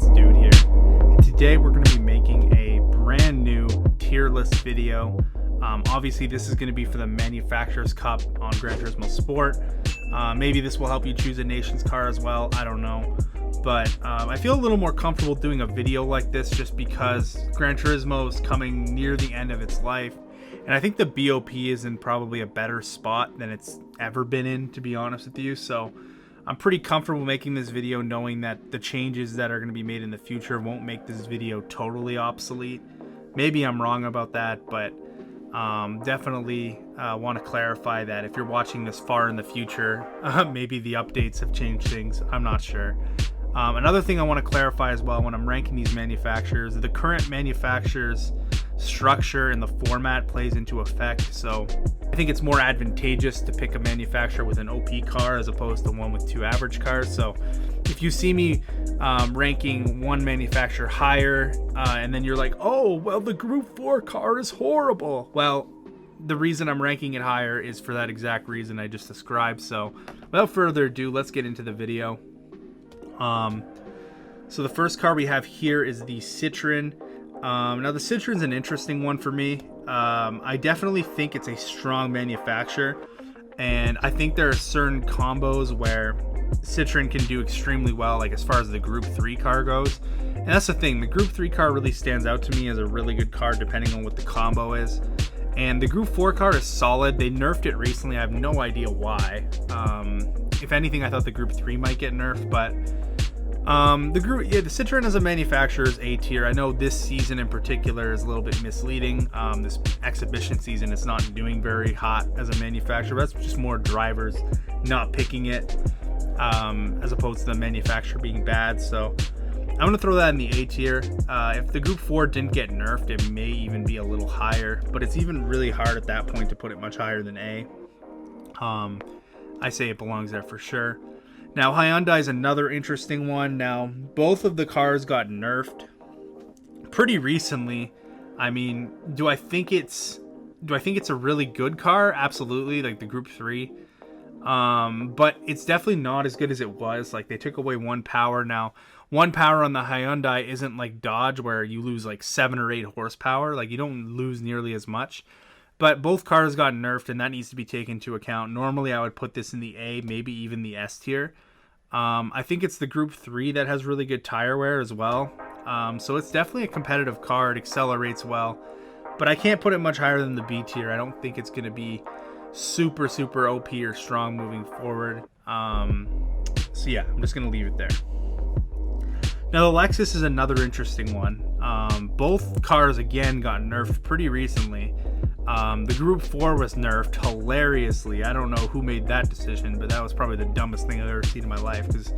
it's Dude here. And today we're going to be making a brand new tier list video. Obviously this is going to be for the Manufacturers Cup on Gran Turismo Sport. Maybe this will help you choose a nation's car as well, I don't know. But I feel a little more comfortable doing a video like this just because Gran Turismo is coming near the end of its life. And I think the BOP is in probably a better spot than it's ever been in, to be honest with you. So I'm pretty comfortable making this video knowing that the changes that are going to be made in the future won't make this video totally obsolete. Maybe I'm wrong about that, but definitely want to clarify that if you're watching this far in the future, maybe the updates have changed things. I'm not sure. Another thing I want to clarify as well when I'm ranking these manufacturers, the current manufacturers structure and the format plays into effect. So I think it's more advantageous to pick a manufacturer with an OP car as opposed to one with two average cars. So if you see me ranking one manufacturer higher and then you're like, oh, well, the Group 4 car is horrible. Well, the reason I'm ranking it higher is for that exact reason I just described. So without further ado, let's get into the video. So the first car we have here is the Citroen. Now the Citroen's an interesting one for me. I definitely think it's a strong manufacturer, and I think there are certain combos where Citroen can do extremely well, like as far as the Group 3 car goes. And that's the thing, the Group 3 car really stands out to me as a really good car depending on what the combo is. And the Group 4 car is solid. They nerfed it recently. I have no idea why. If anything, I thought the Group 3 might get nerfed, but the Citroen as a manufacturer is A tier. I know this season in particular is a little bit misleading. This exhibition season is not doing very hot as a manufacturer. That's just more drivers not picking it, as opposed to the manufacturer being bad. So I'm going to throw that in the A tier. If the Group 4 didn't get nerfed, it may even be a little higher, but it's even really hard at that point to put it much higher than A. I say it belongs there for sure. Now, Hyundai is another interesting one. Now, both of the cars got nerfed pretty recently. I mean, do I think it's a really good car? Absolutely, like the Group 3. But it's definitely not as good as it was. Like, they took away one power. Now, one power on the Hyundai isn't like Dodge where you lose like 7 or 8 horsepower. Like, you don't lose nearly as much. But both cars got nerfed, and that needs to be taken into account. Normally, I would put this in the A, maybe even the S tier. I think it's the Group 3 that has really good tire wear as well. So it's definitely a competitive car. It accelerates well. But I can't put it much higher than the B tier. I don't think it's going to be super, super OP or strong moving forward. So yeah, I'm just going to leave it there. Now, the Lexus is another interesting one. Both cars, again, got nerfed pretty recently. The Group 4 was nerfed hilariously. I don't know who made that decision, but that was probably the dumbest thing I've ever seen in my life, because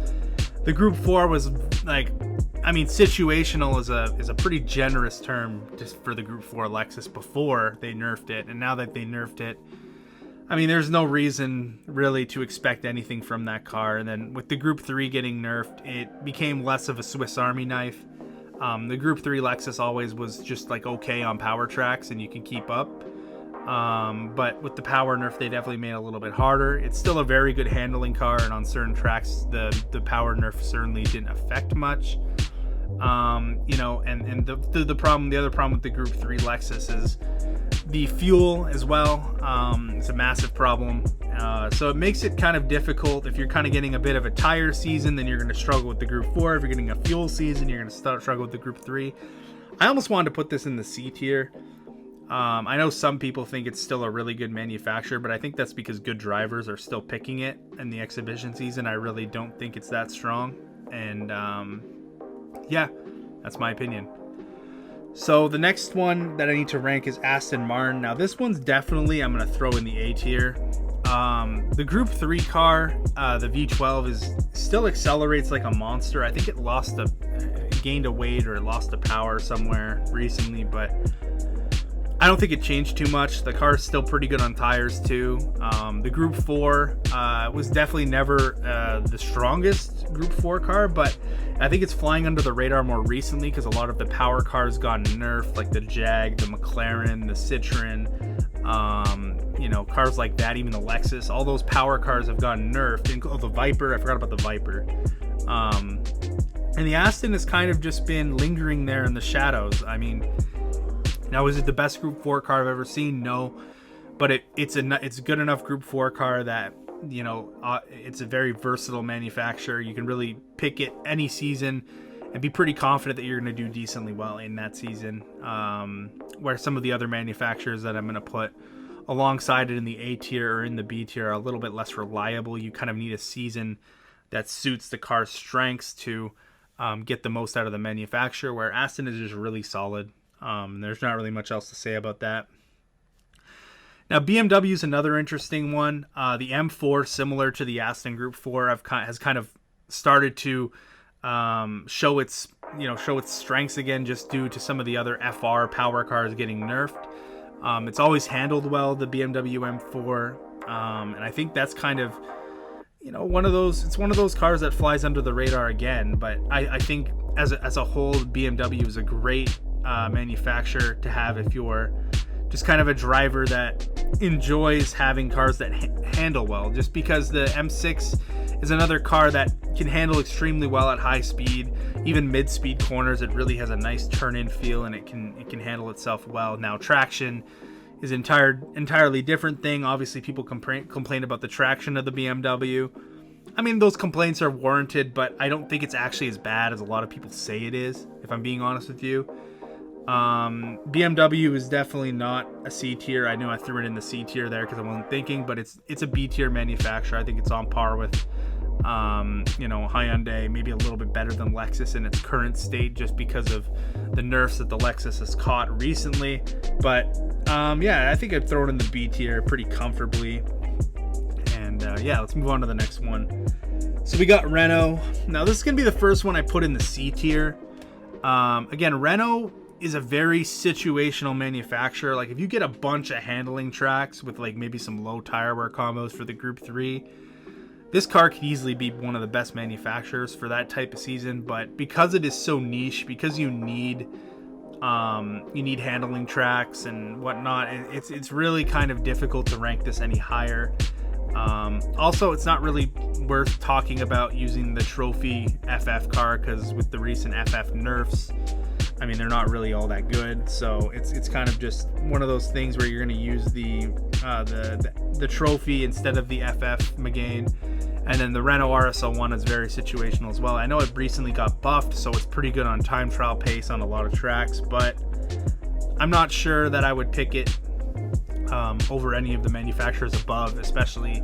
the Group 4 was like, I mean, situational is a pretty generous term just for the Group 4 Lexus before they nerfed it, and now that they nerfed it, I mean, there's no reason really to expect anything from that car. And then with the Group 3 getting nerfed, it became less of a Swiss Army knife. The Group 3 Lexus always was just like okay on power tracks and you can keep up. But with the power nerf, they definitely made it a little bit harder. It's still a very good handling car, and on certain tracks, the power nerf certainly didn't affect much. You know, and the other problem with the Group 3 Lexus is the fuel as well. It's a massive problem. So it makes it kind of difficult. If you're kind of getting a bit of a tire season, then you're going to struggle with the Group 4. If you're getting a fuel season, you're going to struggle with the Group 3. I almost wanted to put this in the C tier. I know some people think it's still a really good manufacturer, but I think that's because good drivers are still picking it in the exhibition season. I really don't think it's that strong. And yeah, that's my opinion. So the next one that I need to rank is Aston Martin. Now this one's definitely, I'm going to throw in the A tier. The Group 3 car, the V12 still accelerates like a monster. I think it gained a weight or lost a power somewhere recently, but I don't think it changed too much. The car is still pretty good on tires too. The Group 4 was definitely never the strongest Group 4 car, but I think it's flying under the radar more recently because a lot of the power cars got nerfed, like the Jag, the McLaren, the Citroen, you know, cars like that, even the Lexus. All those power cars have gotten nerfed. Oh, the Viper, I forgot about the Viper. And the Aston has kind of just been lingering there in the shadows. I mean, now is it the best Group 4 car I've ever seen? No, but it's a good enough Group 4 car that, you know, it's a very versatile manufacturer. You can really pick it any season and be pretty confident that you're going to do decently well in that season. Where some of the other manufacturers that I'm going to put alongside it in the A tier or in the B tier are a little bit less reliable. You kind of need a season that suits the car's strengths to get the most out of the manufacturer, where Aston is just really solid. There's not really much else to say about that. Now, BMW is another interesting one. The M4, similar to the Aston Group 4, has kind of started to show its strengths again, just due to some of the other FR power cars getting nerfed. It's always handled well, the BMW M4, and I think that's kind of, you know, one of those cars that flies under the radar again. But I think as a whole, BMW is a great manufacturer to have if you're just kind of a driver that enjoys having cars that handle well, just because the M6 is another car that can handle extremely well at high speed, even mid-speed corners. It really has a nice turn-in feel, and it can handle itself well. Now, traction is entirely different thing. Obviously, people complain about the traction of the BMW. I mean, those complaints are warranted, but I don't think it's actually as bad as a lot of people say it is, if I'm being honest with you. BMW is definitely not a C tier. I know I threw it in the C tier there because I wasn't thinking, but it's a B tier manufacturer. I think it's on par with Hyundai, maybe a little bit better than Lexus in its current state, just because of the nerfs that the Lexus has caught recently. But I think I'd throw it in the B tier pretty comfortably. And let's move on to the next one. So we got Renault. Now this is gonna be the first one I put in the C tier. Again, Renault is a very situational manufacturer. Like, if you get a bunch of handling tracks with like maybe some low tire wear combos for the Group 3, this car could easily be one of the best manufacturers for that type of season. But because it is so niche, because you need handling tracks and whatnot, it's really kind of difficult to rank this any higher. Also, it's not really worth talking about using the trophy FF car, because with the recent FF nerfs, I mean, they're not really all that good. So it's kind of just one of those things where you're going to use the trophy instead of the FF Megane. And then the Renault RS01 is very situational as well. I know it recently got buffed, so it's pretty good on time trial pace on a lot of tracks, but I'm not sure that I would pick it over any of the manufacturers above, especially,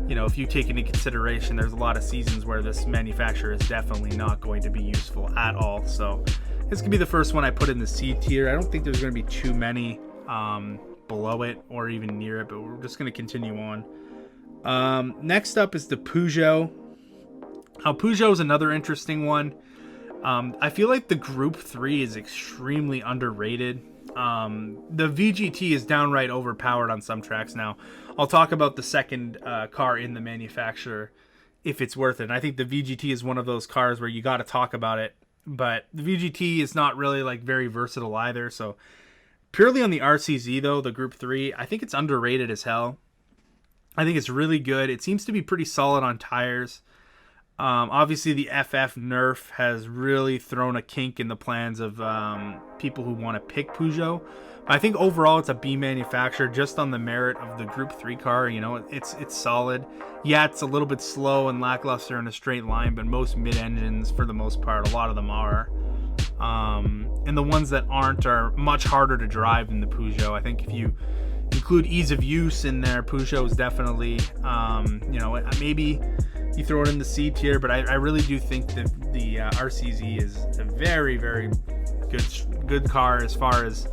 you know, if you take into consideration there's a lot of seasons where this manufacturer is definitely not going to be useful at all. So this could be the first one I put in the C tier. I don't think there's going to be too many below it or even near it, but we're just going to continue on. Next up is the Peugeot. Now, Peugeot is another interesting one. I feel like the Group 3 is extremely underrated. The VGT is downright overpowered on some tracks. Now, I'll talk about the second car in the manufacturer if it's worth it. And I think the VGT is one of those cars where you got to talk about it, but the VGT is not really like very versatile either. So purely on the RCZ though, the Group 3, I think it's underrated as hell. I think it's really good. It seems to be pretty solid on tires. Obviously, the FF nerf has really thrown a kink in the plans of people who want to pick Peugeot. I think overall it's a B manufacturer just on the merit of the Group 3 car. You know, it's solid. Yeah, it's a little bit slow and lackluster in a straight line, but most mid-engines, for the most part, a lot of them are. And the ones that aren't are much harder to drive than the Peugeot. I think if you include ease of use in there, Peugeot is definitely, maybe you throw it in the C tier, but I really do think that the RCZ is a very, very good car as far as,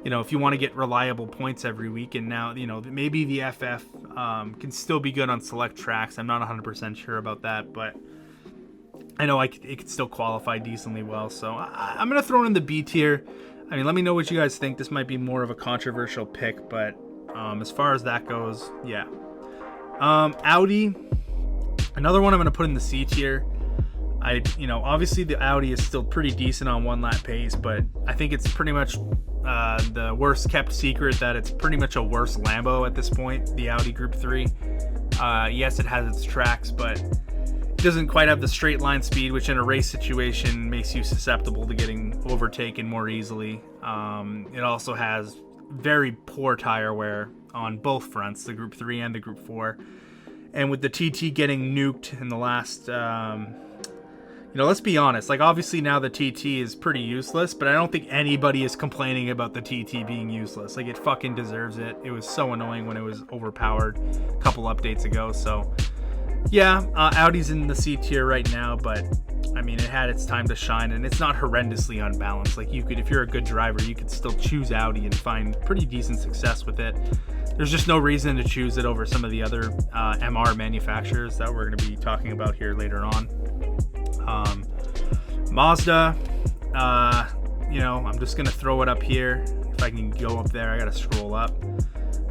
you know, if you want to get reliable points every week. And now, you know, maybe the FF can still be good on select tracks. I'm not 100% sure about that, but I know it could still qualify decently well. So I'm going to throw it in the B tier. I mean, let me know what you guys think. This might be more of a controversial pick, but as far as that goes, yeah. Audi, another one I'm going to put in the C tier. Obviously the Audi is still pretty decent on one lap pace, but I think it's pretty much the worst kept secret that it's pretty much a worse Lambo at this point, the Audi Group 3. Yes, it has its tracks, but doesn't quite have the straight line speed, which in a race situation makes you susceptible to getting overtaken more easily. It also has very poor tire wear on both fronts, the Group 3 and the Group 4. And with the TT getting nuked in the last, let's be honest, like obviously now the TT is pretty useless, but I don't think anybody is complaining about the TT being useless. Like it fucking deserves it. It was so annoying when it was overpowered a couple updates ago. So yeah, Audi's in the C tier right now, but I mean, it had its time to shine, and it's not horrendously unbalanced. Like you could, if you're a good driver, you could still choose Audi and find pretty decent success with it. There's just no reason to choose it over some of the other MR manufacturers that we're going to be talking about here later on. Mazda, I'm just going to throw it up here. If I can go up there, I got to scroll up.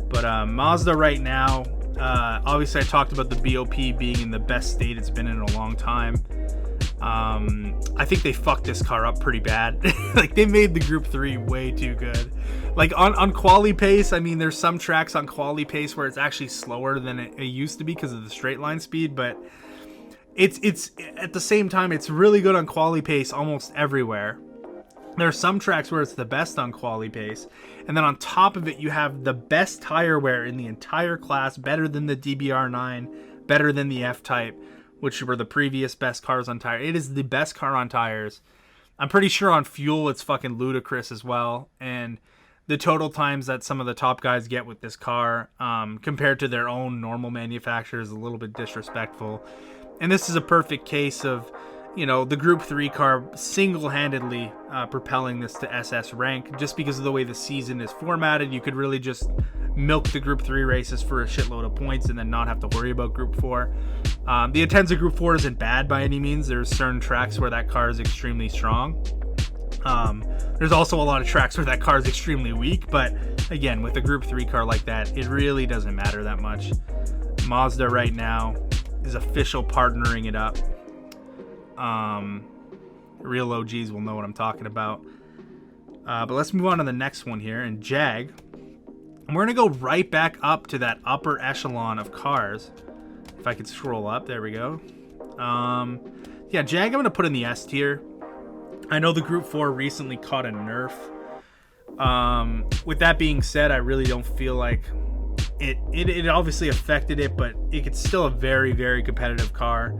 But Mazda right now, obviously I talked about the BOP being in the best state it's been in a long time. I think they fucked this car up pretty bad. Like they made the Group 3 way too good. Like on quali pace, I mean there's some tracks on quali pace where it's actually slower than it used to be because of the straight line speed, but it's at the same time it's really good on quali pace almost everywhere. There are some tracks where it's the best on quali pace, and then on top of it you have the best tire wear in the entire class, better than the DBR9, better than the F-Type, which were the previous best cars on tire. It is the best car on tires. I'm pretty sure on fuel it's fucking ludicrous as well, and the total times that some of the top guys get with this car compared to their own normal manufacturer is a little bit disrespectful. And this is a perfect case of, the Group 3 car single-handedly propelling this to SS rank. Just because of the way the season is formatted, you could really just milk the Group 3 races for a shitload of points and then not have to worry about Group 4. The Atenza Group 4 isn't bad by any means. There's certain tracks where that car is extremely strong. There's also a lot of tracks where that car is extremely weak, but again, with a Group 3 car like that, it really doesn't matter that much. Mazda right now is official partnering it up. Real OGs will know what I'm talking about. But let's move on to the next one here, and Jag. And we're going to go right back up to that upper echelon of cars. If I could scroll up, there we go. Jag, I'm going to put in the S tier. I know the Group 4 recently caught a nerf. With that being said, I really don't feel like it obviously affected it, but it's still a very, very competitive car.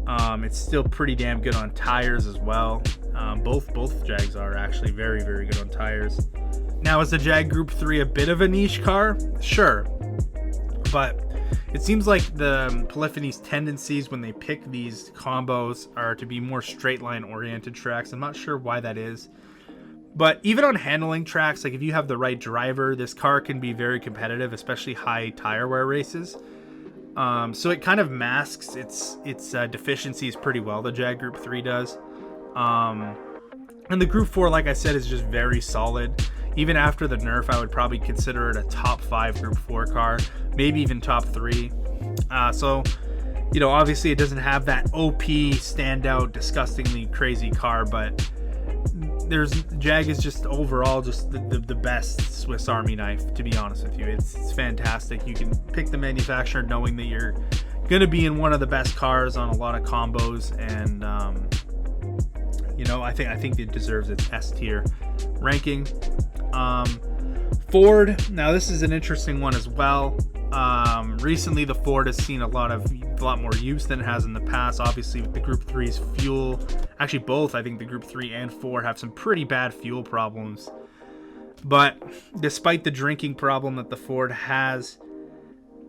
It's still pretty damn good on tires as well. Both Jags are actually very, very good on tires. Now, is the Jag Group 3 a bit of a niche car? Sure. But it seems like the Polyphony's tendencies when they pick these combos are to be more straight line oriented tracks. I'm not sure why that is. But even on handling tracks, like if you have the right driver, this car can be very competitive, especially high tire wear races. So it kind of masks its deficiencies pretty well, the Jag Group 3 does. And the Group 4, like I said, is just very solid. Even after the nerf, I would probably consider it a top 5 Group 4 car, maybe even top 3. So, obviously it doesn't have that OP, standout, disgustingly crazy car, but Jag is just overall just the best Swiss Army knife, to be honest with you. It's fantastic. You can pick the manufacturer knowing that you're going to be in one of the best cars on a lot of combos, and I think it deserves its S tier ranking. Ford, now this is an interesting one as well. Recently the Ford has seen a lot more use than it has in the past. Obviously with the Group 3's fuel, actually both, I think the Group 3 and 4 have some pretty bad fuel problems. But despite the drinking problem that the Ford has,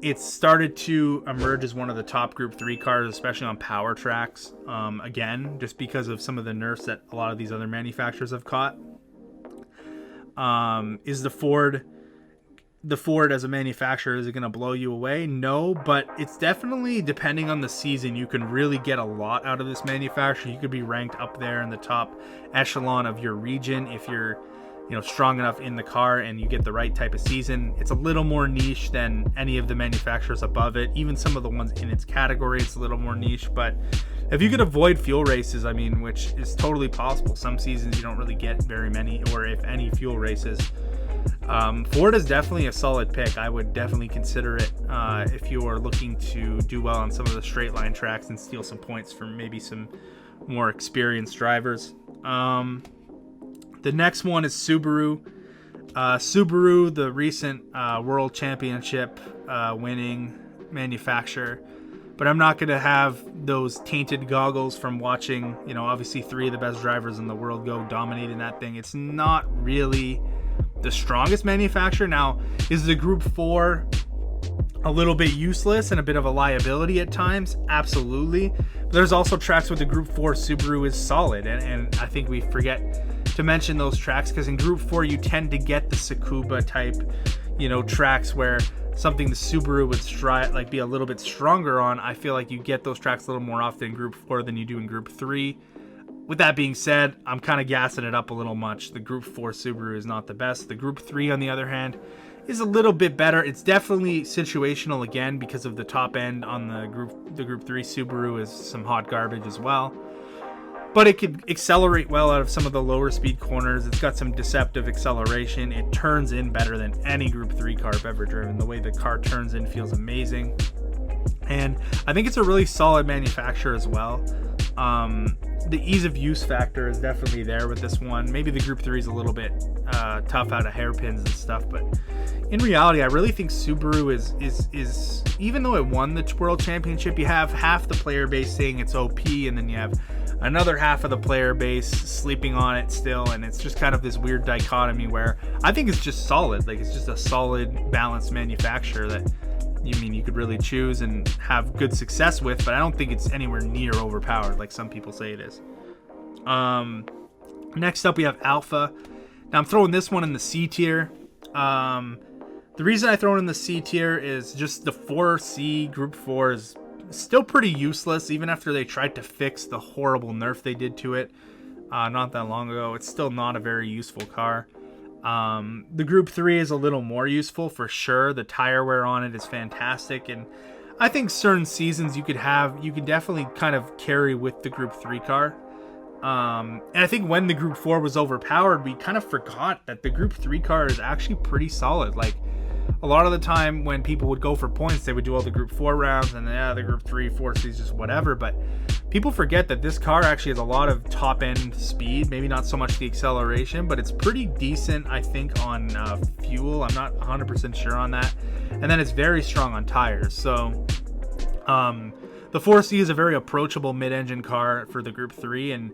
it's started to emerge as one of the top Group 3 cars, especially on power tracks. Again, just because of some of the nerfs that a lot of these other manufacturers have caught. Is the Ford as a manufacturer, is it going to blow you away? No, but it's definitely, depending on the season, you can really get a lot out of this manufacturer. You could be ranked up there in the top echelon of your region if you're strong enough in the car and you get the right type of season. It's a little more niche than any of the manufacturers above it. Even some of the ones in its category, it's a little more niche. But if you could avoid fuel races, which is totally possible. Some seasons you don't really get very many, or if any, fuel races. Ford is definitely a solid pick. I would definitely consider it if you are looking to do well on some of the straight line tracks and steal some points from maybe some more experienced drivers. The next one is Subaru. Subaru, the recent World Championship winning manufacturer. But I'm not going to have those tainted goggles from watching, obviously 3 of the best drivers in the world go dominating that thing. It's not really the strongest manufacturer. Now, is the Group 4 a little bit useless and a bit of a liability at times? Absolutely. But there's also tracks where the Group 4 Subaru is solid, and I think we forget to mention those tracks, because in Group 4 you tend to get the Tsukuba type, tracks where something the Subaru would be a little bit stronger on. I feel like you get those tracks a little more often in Group 4 than you do in Group 3. With that being said, I'm kind of gassing it up a little much. The Group 4 Subaru is not the best. The Group 3, on the other hand, is a little bit better. It's definitely situational again because of the top end on the Group 3 Subaru is some hot garbage as well. But it could accelerate well out of some of the lower speed corners. It's got some deceptive acceleration. It turns in better than any Group 3 car I've ever driven. The way the car turns in feels amazing. And I think it's a really solid manufacturer as well. The ease of use factor is definitely there with this one. Maybe the Group 3 is a little bit tough out of hairpins and stuff, but in reality, I really think Subaru is even though it won the World Championship, you have half the player base saying it's OP, and then you have another half of the player base sleeping on it still, and it's just kind of this weird dichotomy where I think it's just solid. Like, it's just a solid, balanced manufacturer that you could really choose and have good success with, but I don't think it's anywhere near overpowered like some people say it is. Next up, we have Alfa. Now, I'm throwing this one in the C tier. The reason I throw it in the C tier is just the 4C Group 4 is still pretty useless, even after they tried to fix the horrible nerf they did to it not that long ago. It's still not a very useful car. The Group 3 is a little more useful for sure. The tire wear on it is fantastic, and I think certain seasons you could definitely kind of carry with the Group 3 car. And I think when the Group 4 was overpowered, we kind of forgot that the Group 3 car is actually pretty solid. Like, a lot of the time when people would go for points, they would do all the Group 4 rounds, and the Group 3, 4C is just whatever. But people forget that this car actually has a lot of top-end speed. Maybe not so much the acceleration, but it's pretty decent, I think, on fuel. I'm not 100% sure on that. And then it's very strong on tires. So the 4C is a very approachable mid-engine car for the Group 3, and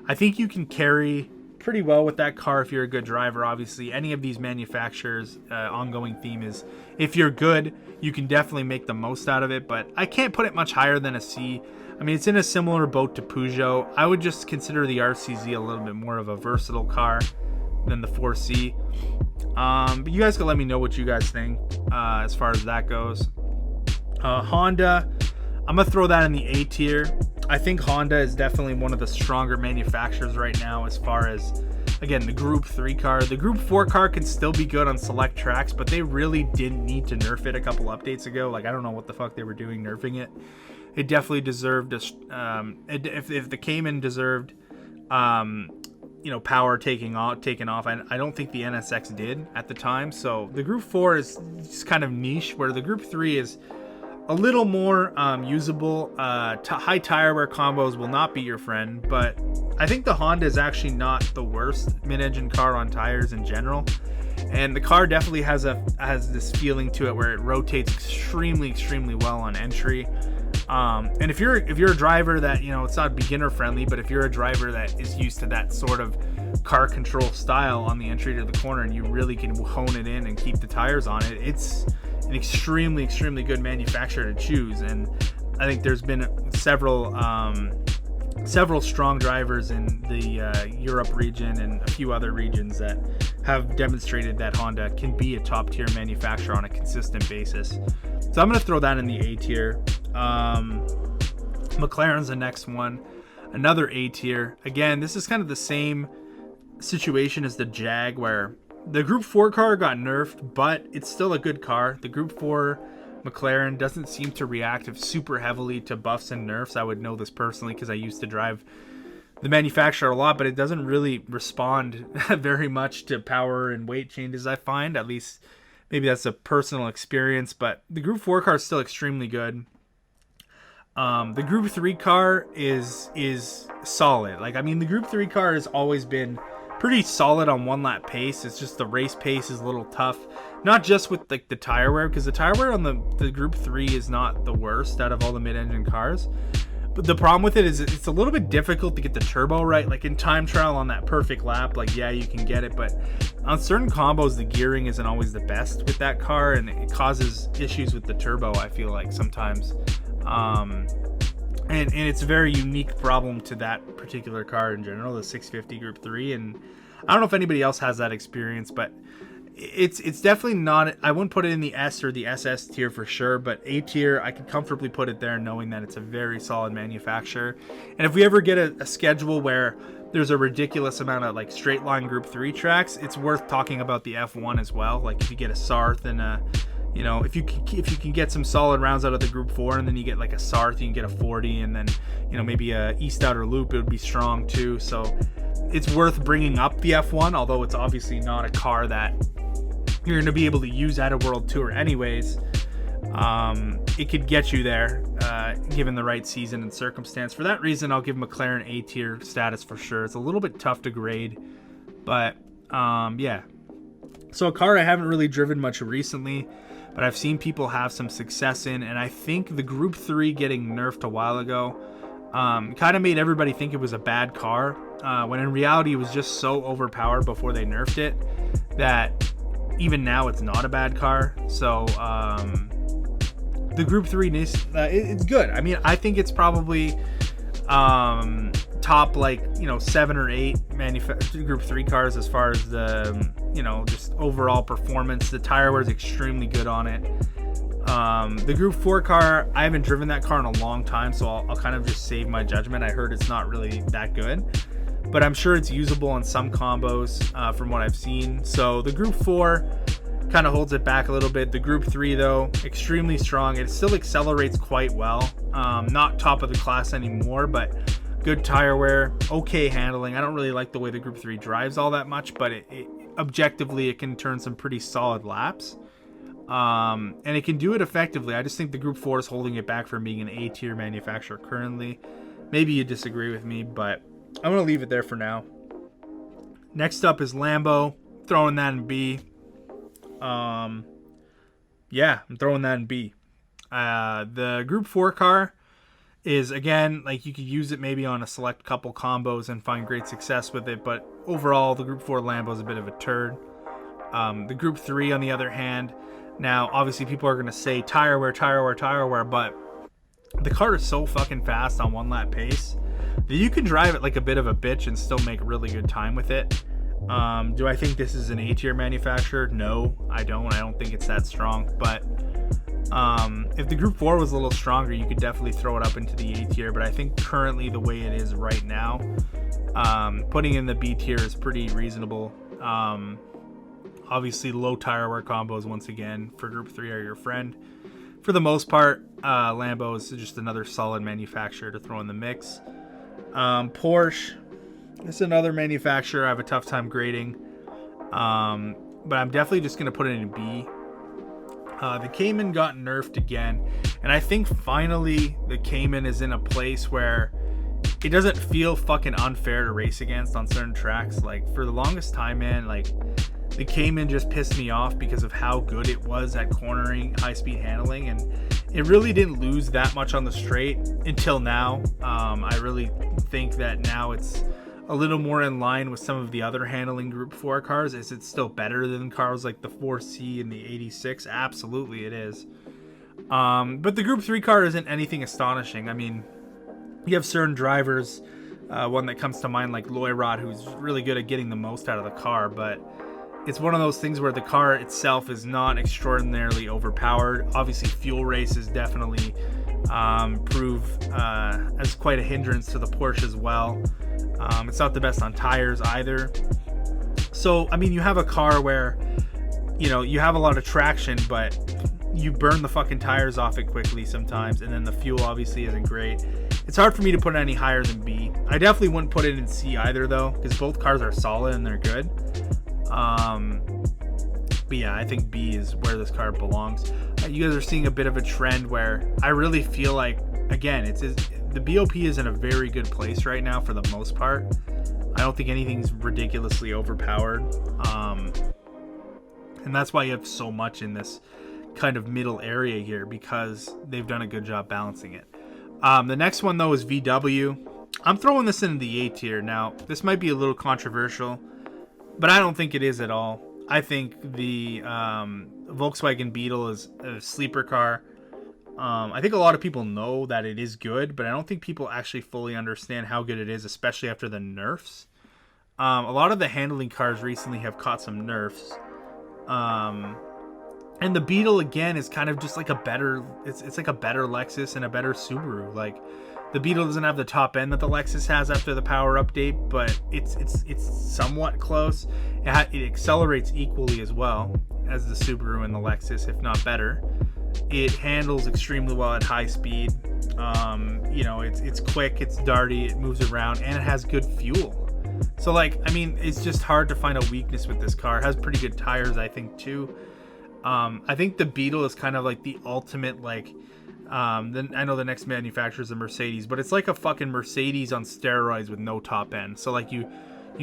I think you can carry pretty well with that car if you're a good driver. Obviously, any of these manufacturers' ongoing theme is if you're good, you can definitely make the most out of it, but I can't put it much higher than a C. I mean, it's in a similar boat to Peugeot. I would just consider the RCZ a little bit more of a versatile car than the 4C. But you guys can let me know what you guys think as far as that goes. Honda, I'm going to throw that in the A tier. I think Honda is definitely one of the stronger manufacturers right now as far as, again, the Group 3 car. The Group 4 car can still be good on select tracks, but they really didn't need to nerf it a couple updates ago. Like, I don't know what the fuck they were doing nerfing it. It definitely deserved if the Cayman deserved power taken off. I don't think the NSX did at the time. So the Group 4 is just kind of niche, where the Group 3 is a little more usable. High tire wear combos will not be your friend, but I think the Honda is actually not the worst mid-engine car on tires in general. And the car definitely has this feeling to it where it rotates extremely well on entry. And if you're a driver that, it's not beginner friendly, but if you're a driver that is used to that sort of car control style on the entry to the corner, and you really can hone it in and keep the tires on it, it's an extremely good manufacturer to choose. And I think there's been several strong drivers in the Europe region and a few other regions that have demonstrated that Honda can be a top tier manufacturer on a consistent basis. So I'm going to throw that in the A tier. McLaren's the next one, another A tier. Again, this is kind of the same situation as the Jag, where the Group 4 car got nerfed, but it's still a good car. The Group 4 McLaren doesn't seem to react super heavily to buffs and nerfs. I would know this personally because I used to drive the manufacturer a lot, but it doesn't really respond very much to power and weight changes, I find. At least maybe that's a personal experience, but the Group 4 car is still extremely good. The Group 3 car is solid. Like, I mean, the Group 3 car has always been pretty solid on one lap pace. It's just the race pace is a little tough. Not just with like the tire wear, because the tire wear on the Group 3 is not the worst out of all the mid-engine cars. But the problem with it is it's a little bit difficult to get the turbo right. Like in time trial on that perfect lap, like, yeah, you can get it, but on certain combos, the gearing isn't always the best with that car, and it causes issues with the turbo, I feel like, sometimes. And it's a very unique problem to that particular car in general, the 650 Group 3. And I don't know if anybody else has that experience, but it's definitely not, I wouldn't put it in the S or the SS tier for sure, but A tier, I could comfortably put it there knowing that it's a very solid manufacturer. And if we ever get a schedule where there's a ridiculous amount of like straight line Group 3 tracks, it's worth talking about the F1 as well. Like if you get a Sarth and a, you know, if you can get some solid rounds out of the Group 4, and then you get like a Sarth, you can get a 40, and then, you know, maybe a East Outer Loop, it would be strong too. So it's worth bringing up the F1, although it's obviously not a car that you're going to be able to use at a World Tour anyways. It could get you there given the right season and circumstance. For that reason, I'll give McLaren A tier status for sure. It's a little bit tough to grade, but yeah. So a car I haven't really driven much recently, but I've seen people have some success in, and I think the Group 3 getting nerfed a while ago kind of made everybody think it was a bad car, when in reality it was just so overpowered before they nerfed it that even now it's not a bad car. So the Group 3 it's good. I mean, I think it's probably top, like, you know, 7 or 8 Group 3 cars as far as the, you know, just overall performance. The tire wear is extremely good on it. The Group 4 car, I haven't driven that car in a long time, so I'll kind of just save my judgment. I heard it's not really that good, but I'm sure it's usable on some combos from what I've seen. So the Group 4 kind of holds it back a little bit. The Group 3, though, extremely strong. It still accelerates quite well. Not top of the class anymore, but good tire wear, okay handling. I don't really like the way the Group 3 drives all that much, but objectively it can turn some pretty solid laps. And it can do it effectively. I just think the Group 4 is holding it back from being an A tier manufacturer currently. Maybe you disagree with me, but I'm going to leave it there for now. Next up is Lambo. Throwing that in B. Yeah, I'm throwing that in B. The Group 4 car is, again, like, you could use it maybe on a select couple combos and find great success with it, but overall the Group 4 Lambo is a bit of a turd. The Group 3, on the other hand, now obviously people are going to say tire wear, but the car is so fucking fast on one lap pace that you can drive it like a bit of a bitch and still make really good time with it. Do I think this is an A tier manufacturer? No, I don't. I don't think it's that strong, but if the Group 4 was a little stronger, you could definitely throw it up into the A tier, but I think currently the way it is right now, putting in the B tier is pretty reasonable. Obviously, low tire wear combos, once again, for Group 3 are your friend. For the most part, Lambo is just another solid manufacturer to throw in the mix. Porsche, it's another manufacturer I have a tough time grading, but I'm definitely just going to put it in B. The Cayman got nerfed again, and I think finally the Cayman is in a place where it doesn't feel fucking unfair to race against on certain tracks. Like, for the longest time, man, like, the Cayman just pissed me off because of how good it was at cornering, high-speed handling, and it really didn't lose that much on the straight until now. I really think that now it's a little more in line with some of the other handling Group 4 cars. Is it still better than cars like the 4C and the 86? Absolutely it is. But the Group 3 car isn't anything astonishing. I mean, you have certain drivers, one that comes to mind like Loyrod, who's really good at getting the most out of the car, but it's one of those things where the car itself is not extraordinarily overpowered. Obviously, fuel races definitely prove as quite a hindrance to the Porsche as well. It's not the best on tires either. So, I mean, you have a car where, you know, you have a lot of traction, but you burn the fucking tires off it quickly sometimes, and then the fuel obviously isn't great. It's hard for me to put it any higher than B. I definitely wouldn't put it in C either, though, because both cars are solid and they're good. But yeah, I think B is where this car belongs. You guys are seeing a bit of a trend where I really feel like, again, the BOP is in a very good place right now for the most part. I don't think anything's ridiculously overpowered. And that's why you have so much in this kind of middle area here, because they've done a good job balancing it. The next one, though, is VW. I'm throwing this in the A tier. Now, this might be a little controversial, but I don't think it is at all. I think the Volkswagen Beetle is a sleeper car. I think a lot of people know that it is good, but I don't think people actually fully understand how good it is, especially after the nerfs. A lot of the handling cars recently have caught some nerfs. And the Beetle, again, is kind of just like a better... It's like a better Lexus and a better Subaru. Like, the Beetle doesn't have the top end that the Lexus has after the power update, but it's somewhat close. It accelerates equally as well as the Subaru and the Lexus, if not better. It handles extremely well at high speed. It's quick, it's darty, it moves around, and it has good fuel. So, like, I mean, it's just hard to find a weakness with this car. It has pretty good tires, I think, too. I think the Beetle is kind of like the ultimate, like, then I know the next manufacturer is the Mercedes, but it's like a fucking Mercedes on steroids with no top end. So, like, you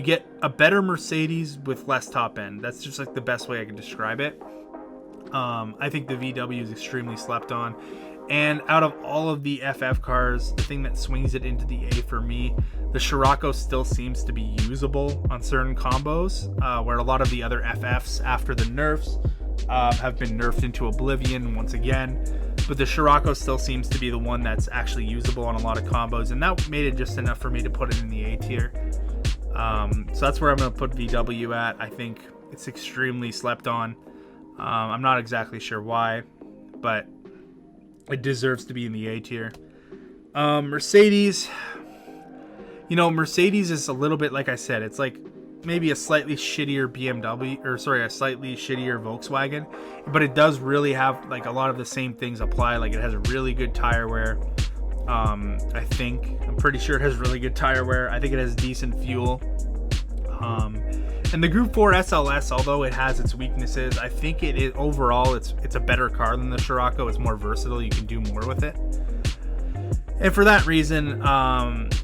get a better Mercedes with less top end. That's just like the best way I can describe it. I think the VW is extremely slept on. And out of all of the FF cars, the thing that swings it into the A for me, the Scirocco still seems to be usable on certain combos, where a lot of the other FFs after the nerfs have been nerfed into oblivion once again. But the Scirocco still seems to be the one that's actually usable on a lot of combos, and that made it just enough for me to put it in the A tier. So that's where I'm going to put VW at. I think it's extremely slept on. I'm not exactly sure why, but it deserves to be in the A tier. Mercedes, Mercedes is a little bit, like I said, it's like maybe a slightly shittier a slightly shittier Volkswagen, but it does really have like a lot of the same things apply. Like, it has a really good tire wear. I'm pretty sure it has really good tire wear. I think it has decent fuel. And the Group 4 SLS, although it has its weaknesses, I think it is overall it's a better car than the Scirocco. It's more versatile. You can do more with it. And for that reason,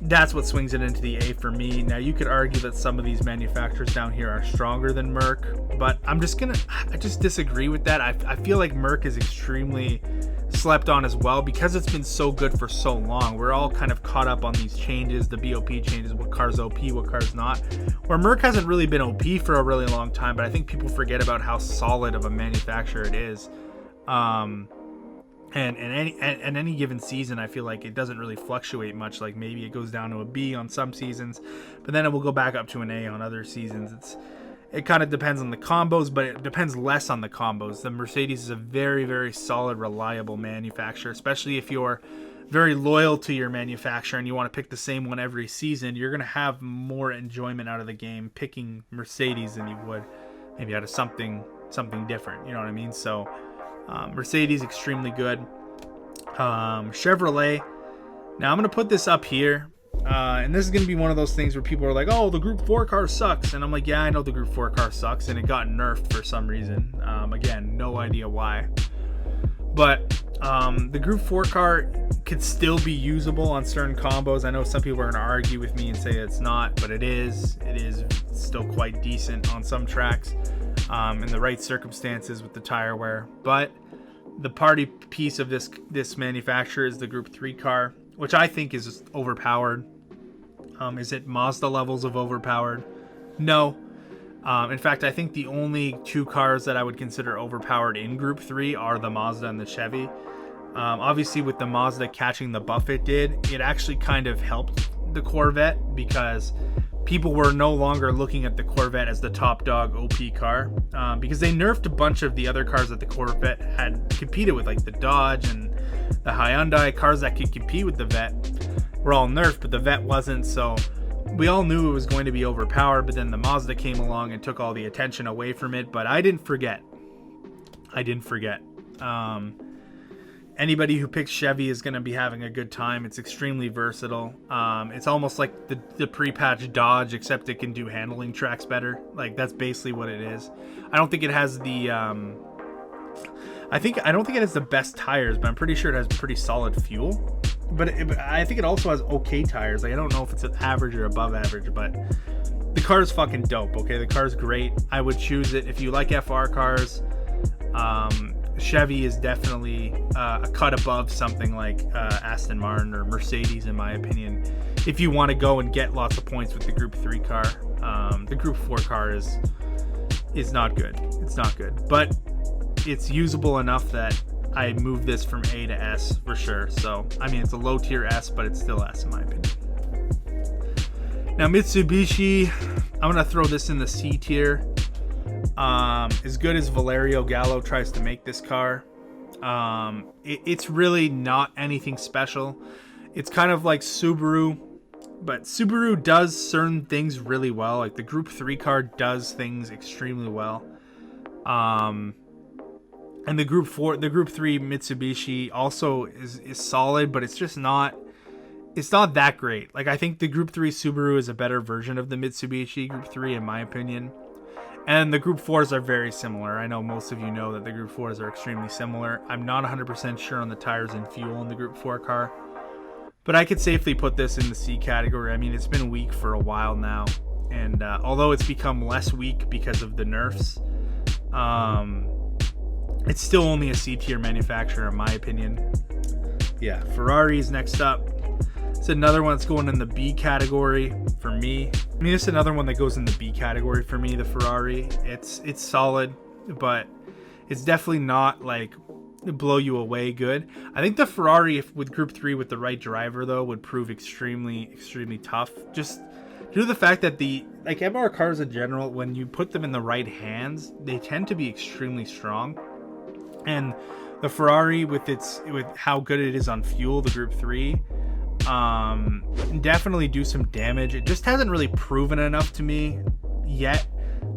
that's what swings it into the A for me. Now, you could argue that some of these manufacturers down here are stronger than Merc, but I just disagree with that. I feel like Merc is extremely slept on as well because it's been so good for so long. We're all kind of caught up on these changes, the BOP changes, what car's OP, what car's not. Where Merc hasn't really been OP for a really long time, but I think people forget about how solid of a manufacturer it is. And any given season, I feel like it doesn't really fluctuate much. Like, maybe it goes down to a B on some seasons, but then it will go back up to an A on other seasons. It kind of depends on the combos, but it depends less on the combos. The Mercedes is a very, very solid, reliable manufacturer, especially if you're very loyal to your manufacturer and you want to pick the same one every season. You're going to have more enjoyment out of the game picking Mercedes than you would maybe out of something different. You know what I mean? So Mercedes, extremely good. Chevrolet. Now I'm going to put this up here. And this is going to be one of those things where people are like, oh, the Group 4 car sucks. And I'm like, yeah, I know the Group 4 car sucks. And it got nerfed for some reason. Again, no idea why. But the Group 4 car could still be usable on certain combos. I know some people are going to argue with me and say it's not, but it is. It is still quite decent on some tracks in the right circumstances with the tire wear. But the party piece of this manufacturer is the Group 3 car, which I think is overpowered. Is it Mazda levels of overpowered? No. In fact, I think the only two cars that I would consider overpowered in Group 3 are the Mazda and the Chevy. Obviously, with the Mazda catching the buff it did, it actually kind of helped the Corvette because people were no longer looking at the Corvette as the top dog OP car because they nerfed a bunch of the other cars that the Corvette had competed with, like the Dodge and the Hyundai. Cars that could compete with the Vette were all nerfed, but the Vette wasn't, so we all knew it was going to be overpowered. But then the Mazda came along and took all the attention away from it. But I didn't forget. Anybody who picks Chevy is going to be having a good time. It's extremely versatile. It's almost like the pre-patched Dodge, except it can do handling tracks better. Like, that's basically what it is. I don't think it has the I don't think it has the best tires, but I'm pretty sure it has pretty solid fuel. But I think it also has okay tires. Like, I don't know if it's an average or above average, but the car is fucking dope. Okay, the car's great. I would choose it if you like FR cars. Chevy is definitely a cut above something like Aston Martin or Mercedes, in my opinion. If you want to go and get lots of points with the Group 3 car, the Group 4 car is not good. It's not good, but it's usable enough that I move this from A to S for sure. So, I mean, it's a low tier S, but it's still S in my opinion. Now, Mitsubishi, I'm going to throw this in the C tier. As good as Valerio Gallo tries to make this car, it's really not anything special. It's kind of like Subaru, but Subaru does certain things really well. Like, the Group 3 car does things extremely well. And the Group 3 Mitsubishi also is solid, but it's just not, it's not that great. Like, I think the Group 3 Subaru is a better version of the Mitsubishi Group 3, in my opinion. And the Group 4s are very similar. I know most of you know that the Group 4s are extremely similar. I'm not 100% sure on the tires and fuel in the Group 4 car, but I could safely put this in the C category. I mean, it's been weak for a while now, and although it's become less weak because of the nerfs, it's still only a C tier manufacturer, in my opinion. Yeah, Ferrari's next up. It's another one that's going in the B category for me. I mean, it's another one that goes in the B category for me, the Ferrari. It's solid, but it's definitely not like blow you away good. I think the Ferrari, if with Group 3 with the right driver though, would prove extremely tough. Just due to the fact that the MR cars in general, when you put them in the right hands, they tend to be extremely strong. And the Ferrari with how good it is on fuel, the Group 3, definitely do some damage. It just hasn't really proven enough to me yet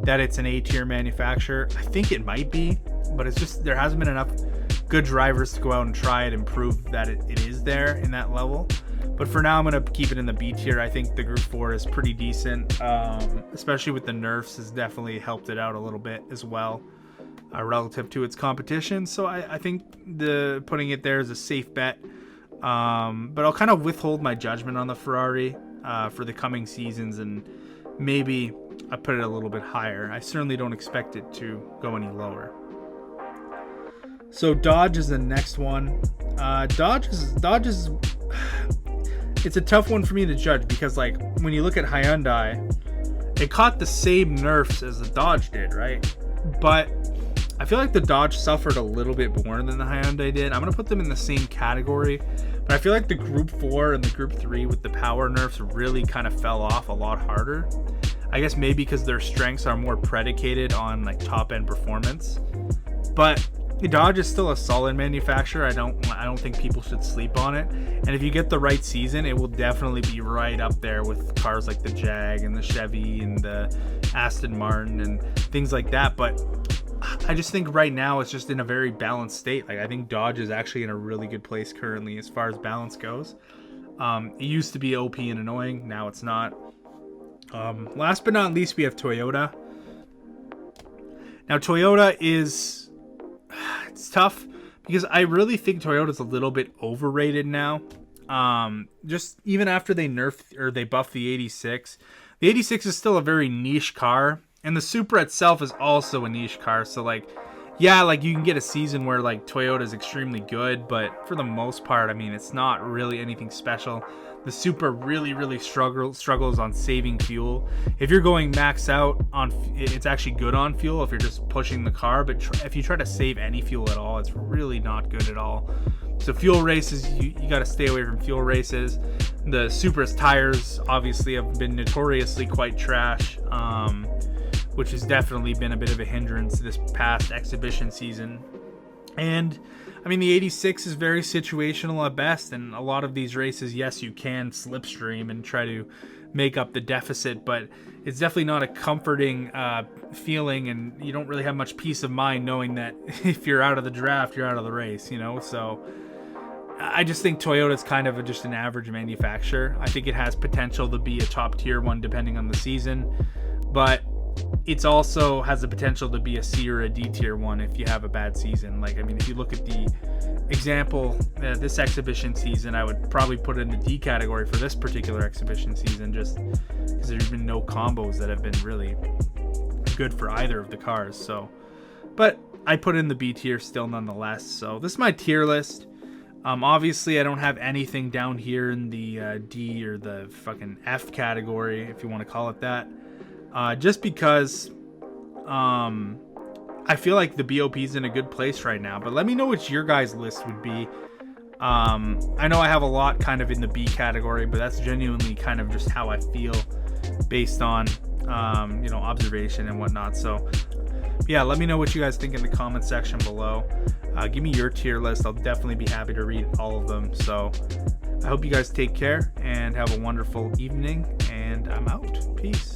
that it's an A tier manufacturer. I think it might be, but it's just there hasn't been enough good drivers to go out and try it and prove that it is there in that level. But for now, I'm going to keep it in the B tier. I think the Group 4 is pretty decent, especially with the nerfs has definitely helped it out a little bit as well, relative to its competition. So I think putting it there is a safe bet. But I'll kind of withhold my judgment on the Ferrari for the coming seasons, and maybe I put it a little bit higher. I certainly don't expect it to go any lower. So Dodge is the next one. Dodge is it's a tough one for me to judge because, like, when you look at Hyundai, it caught the same nerfs as the Dodge did, right? But I feel like the Dodge suffered a little bit more than the Hyundai did. I'm going to put them in the same category, but I feel like the Group 4 and the Group 3 with the power nerfs really kind of fell off a lot harder. I guess maybe because their strengths are more predicated on like top end performance. But Dodge is still a solid manufacturer. I don't think people should sleep on it. And if you get the right season, it will definitely be right up there with cars like the Jag and the Chevy and the Aston Martin and things like that. But I just think right now it's just in a very balanced state. Like, I think Dodge is actually in a really good place currently as far as balance goes. It used to be OP and annoying. Now it's not. Last but not least, we have Toyota. Now, Toyota is... it's tough because I really think Toyota's a little bit overrated now. Just even after they nerfed or they buffed the 86. The 86 is still a very niche car. And the Supra itself is also a niche car. So, like, yeah, like, you can get a season where, like, Toyota is extremely good. But for the most part, I mean, it's not really anything special. The Supra really struggles on saving fuel. If you're going max out on, it's actually good on fuel if you're just pushing the car. But if you try to save any fuel at all, it's really not good at all. So fuel races, you got to stay away from fuel races. The Supra's tires obviously have been notoriously quite trash. Which has definitely been a bit of a hindrance this past exhibition season. And, I mean, the 86 is very situational at best, and a lot of these races, yes, you can slipstream and try to make up the deficit, but it's definitely not a comforting feeling, and you don't really have much peace of mind knowing that if you're out of the draft, you're out of the race, you know? So I just think Toyota is kind of just an average manufacturer. I think it has potential to be a top tier one depending on the season, but it's also has the potential to be a C or a D tier one if you have a bad season. Like, I mean, if you look at the example, this exhibition season, I would probably put it in the D category for this particular exhibition season, just because there's been no combos that have been really good for either of the cars. So, but I put in the B tier still nonetheless. So this is my tier list. Obviously I don't have anything down here in the D or the fucking F category, if you want to call it that. Just because I feel like the BOP is in a good place right now. But let me know what your guys' list would be. I know I have a lot kind of in the B category, but that's genuinely kind of just how I feel based on observation and whatnot. So yeah, let me know what you guys think in the comment section below. Give me your tier list. I'll definitely be happy to read all of them. So I hope you guys take care and have a wonderful evening, and I'm out. Peace.